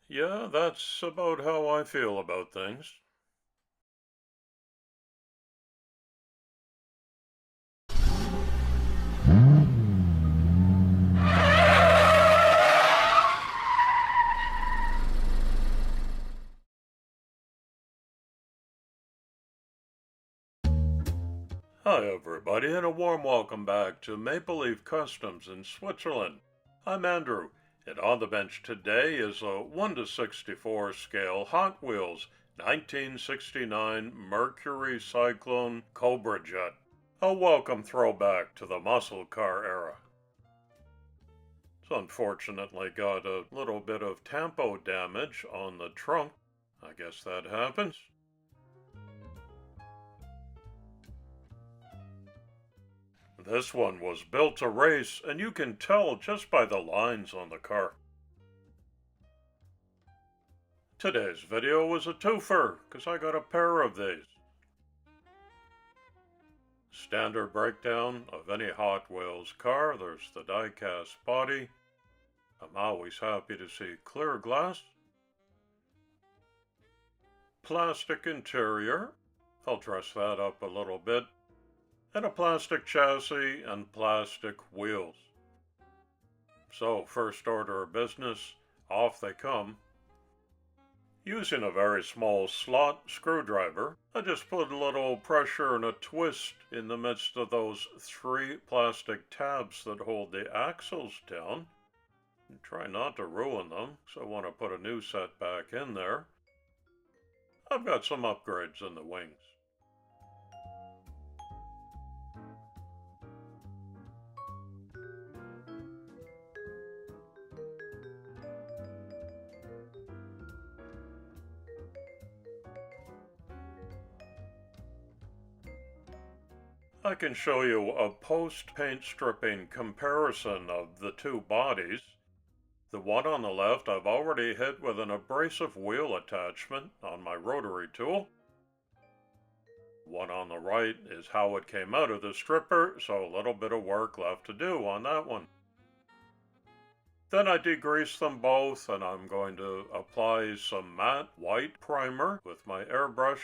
Yeah, that's about how I feel about things. Hi, everybody, and a warm welcome back to Maple Leaf Customs in Switzerland. I'm Andrew, and on the bench today is a 1 to 64 scale Hot Wheels 1969 Mercury Cyclone Cobra Jet. A welcome throwback to the muscle car era. It's unfortunately got a little bit of tampo damage on the trunk. I guess that happens. This one was built to race, and you can tell just by the lines on the car. Today's video was a twofer, because I got a pair of these. Standard breakdown of any Hot Wheels car. There's the die-cast body. I'm always happy to see clear glass. Plastic interior. I'll dress that up a little bit. And a plastic chassis and plastic wheels. So, first order of business, off they come. Using a very small slot screwdriver, I just put a little pressure and a twist in the midst of those 3 plastic tabs that hold the axles down. And try not to ruin them, so I want to put a new set back in there. I've got some upgrades in the wings. I can show you a post-paint stripping comparison of the two bodies. The one on the left I've already hit with an abrasive wheel attachment on my rotary tool. One on the right is how it came out of the stripper, so a little bit of work left to do on that one. Then I degrease them both, and I'm going to apply some matte white primer with my airbrush.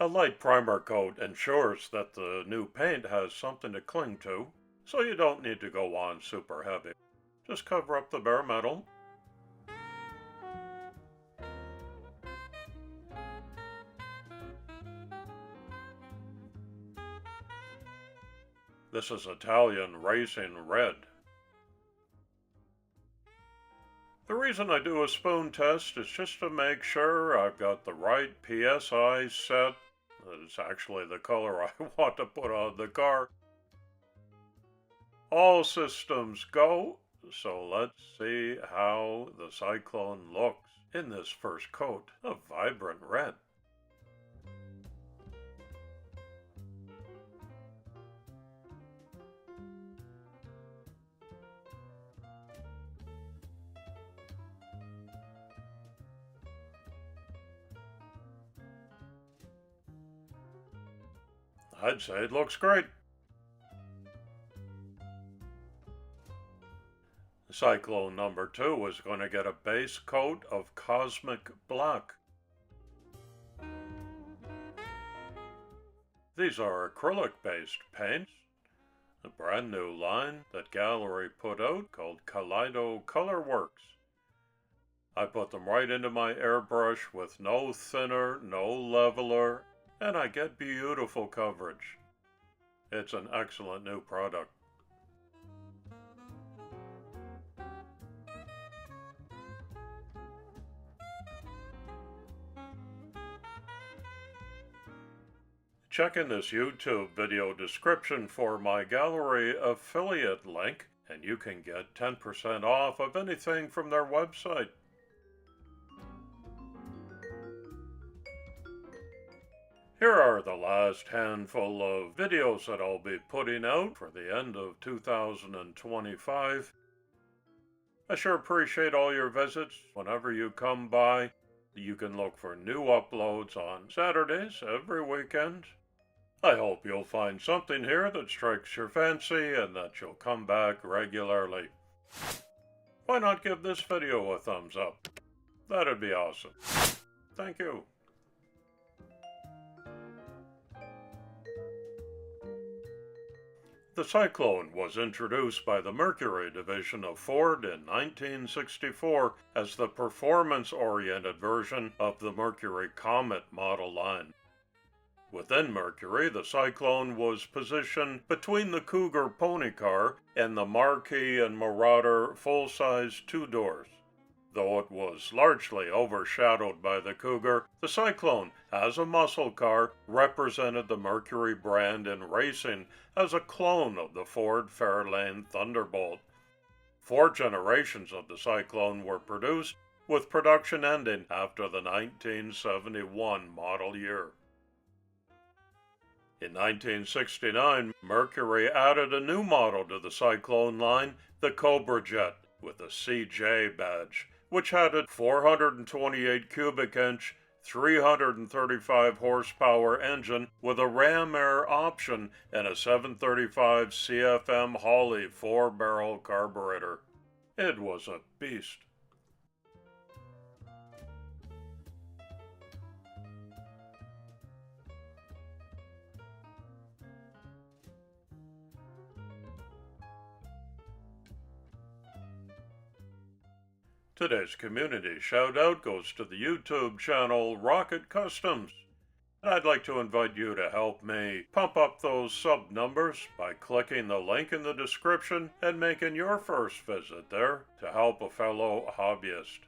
A light primer coat ensures that the new paint has something to cling to, so you don't need to go on super heavy. Just cover up the bare metal. This is Italian Racing Red. The reason I do a spoon test is just to make sure I've got the right PSI set. It's actually the color I want to put on the car. All systems go, so let's see how the Cyclone looks in this first coat of vibrant red. I'd say it looks great. Cyclone number 2 is going to get a base coat of cosmic black. These are acrylic-based paints, a brand new line that Gaahleri put out called Kaleido Colorworks. I put them right into my airbrush with no thinner, no leveler, and I get beautiful coverage. It's an excellent new product. Check in this YouTube video description for my Gaahleri affiliate link, and you can get 10% off of anything from their website. Here are the last handful of videos that I'll be putting out for the end of 2025. I sure appreciate all your visits. Whenever you come by, you can look for new uploads on Saturdays every weekend. I hope you'll find something here that strikes your fancy and that you'll come back regularly. why not give this video a thumbs up? That'd be awesome. Thank you. The Cyclone was introduced by the Mercury division of Ford in 1964 as the performance-oriented version of the Mercury Comet model line. Within Mercury, the Cyclone was positioned between the Cougar pony car and the Marquis and Marauder full-size two-doors. Though it was largely overshadowed by the Cougar, the Cyclone, as a muscle car, represented the Mercury brand in racing as a clone of the Ford Fairlane Thunderbolt. 4 generations of the Cyclone were produced, with production ending after the 1971 model year. In 1969, Mercury added a new model to the Cyclone line, the Cobra Jet, with a CJ badge, which had a 428 cubic inch, 335 horsepower engine with a ram air option and a 735 CFM Holley 4-barrel carburetor. It was a beast. Today's community shout-out goes to the YouTube channel Rocket Customs. And I'd like to invite you to help me pump up those sub numbers by clicking the link in the description and making your first visit there to help a fellow hobbyist.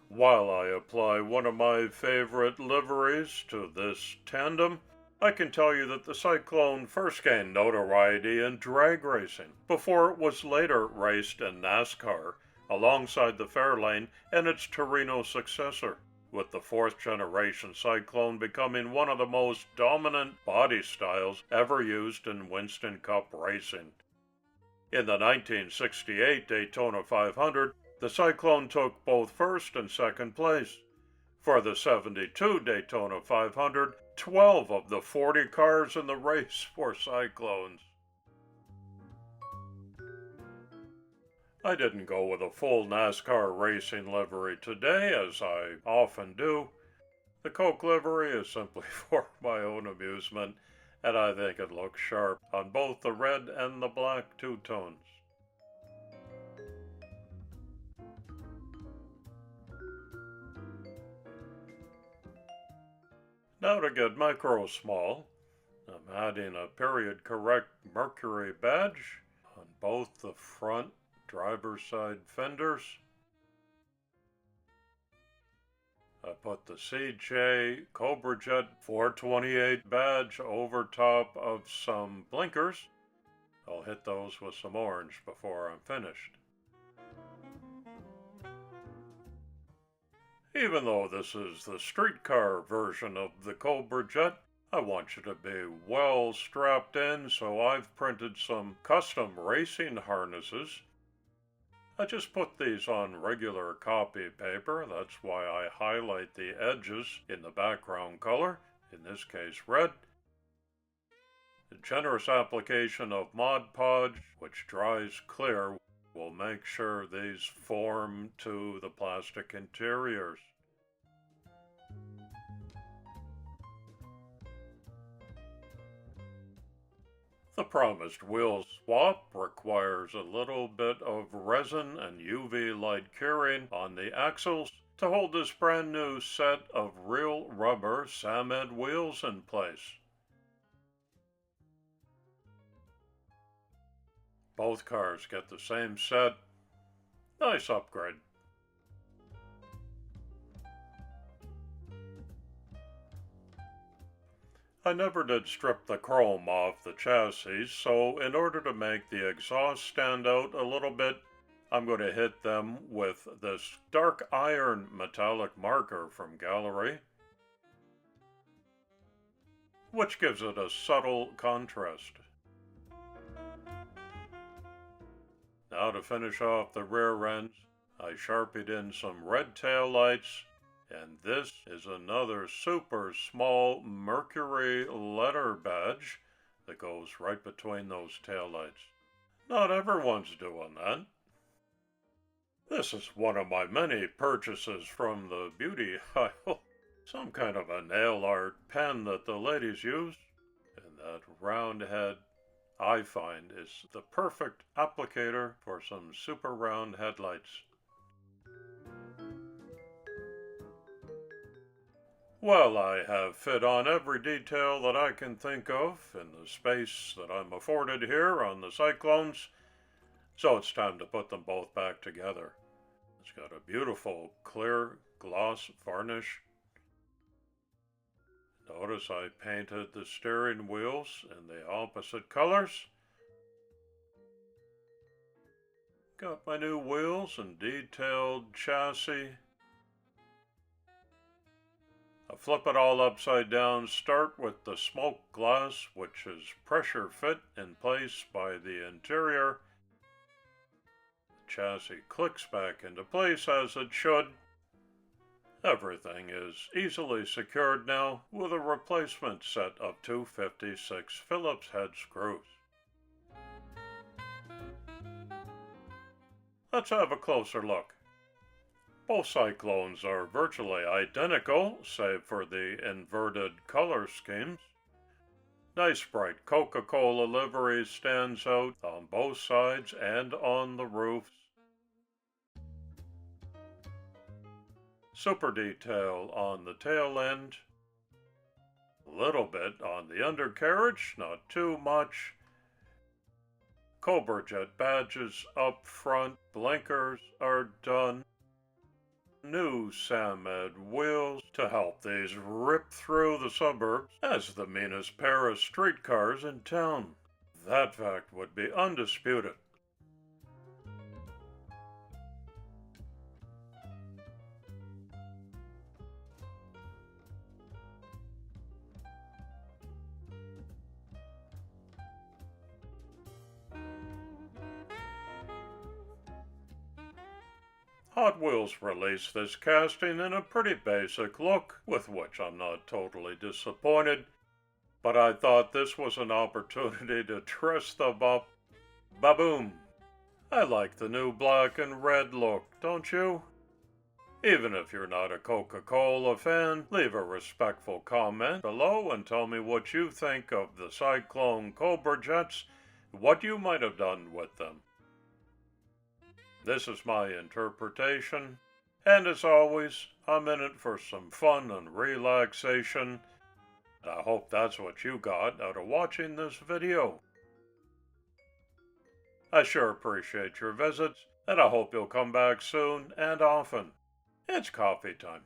While I apply one of my favorite liveries to this tandem, I can tell you that the Cyclone first gained notoriety in drag racing, before it was later raced in NASCAR, alongside the Fairlane and its Torino successor, with the 4th generation Cyclone becoming one of the most dominant body styles ever used in Winston Cup racing. In the 1968 Daytona 500, the Cyclone took both first and second place. For the 72 Daytona 500, 12 of the 40 cars in the race were Cyclones. I didn't go with a full NASCAR racing livery today, as I often do. The Coke livery is simply for my own amusement, and I think it looks sharp on both the red and the black two-tones. Now to get micro small, I'm adding a period correct Mercury badge on both the front driver's side fenders. I put the CJ Cobra Jet 428 badge over top of some blinkers. I'll hit those with some orange before I'm finished. Even though this is the streetcar version of the Cobra Jet, I want you to be well strapped in, so I've printed some custom racing harnesses. I just put these on regular copy paper. That's why I highlight the edges in the background color, in this case red. The generous application of Mod Podge, which dries clear, will make sure these form to the plastic interiors. The promised wheel swap requires a little bit of resin and UV light curing on the axles to hold this brand new set of real rubber Samed wheels in place. Both cars get the same set. Nice upgrade. I never did strip the chrome off the chassis, so in order to make the exhaust stand out a little bit, I'm going to hit them with this dark iron metallic marker from Gaahleri, which gives it a subtle contrast. Now to finish off the rear ends, I sharpied in some red tail lights, and this is another super small Mercury letter badge that goes right between those taillights. Not everyone's doing that. This is one of my many purchases from the beauty aisle. Some kind of a nail art pen that the ladies use. And that round head, I find, is the perfect applicator for some super round headlights. Well, I have fit on every detail that I can think of in the space that I'm afforded here on the Cyclones, so it's time to put them both back together. It's got a beautiful clear gloss varnish. Notice I painted the steering wheels in the opposite colors. Got my new wheels and detailed chassis. I flip it all upside down, start with the smoke glass, which is pressure fit in place by the interior. The chassis clicks back into place as it should. Everything is easily secured now with a replacement set of 256 Phillips head screws. Let's have a closer look. Both Cyclones are virtually identical, save for the inverted color schemes. Nice bright Coca Cola livery stands out on both sides and on the roofs. Super detail on the tail end. A little bit on the undercarriage, not too much. Cobra Jet badges up front, blinkers are done. New Samed wheels to help these rip through the suburbs as the meanest pair of streetcars in town. That fact would be undisputed. Hot Wheels released this casting in a pretty basic look, with which I'm not totally disappointed, but I thought this was an opportunity to dress them up. Ba-boom! I like the new black and red look, don't you? Even if you're not a Coca Cola fan, leave a respectful comment below and tell me what you think of the Cyclone Cobra Jets, what you might have done with them. This is my interpretation, and as always, I'm in it for some fun and relaxation, and I hope that's what you got out of watching this video. I sure appreciate your visits, and I hope you'll come back soon and often. It's coffee time.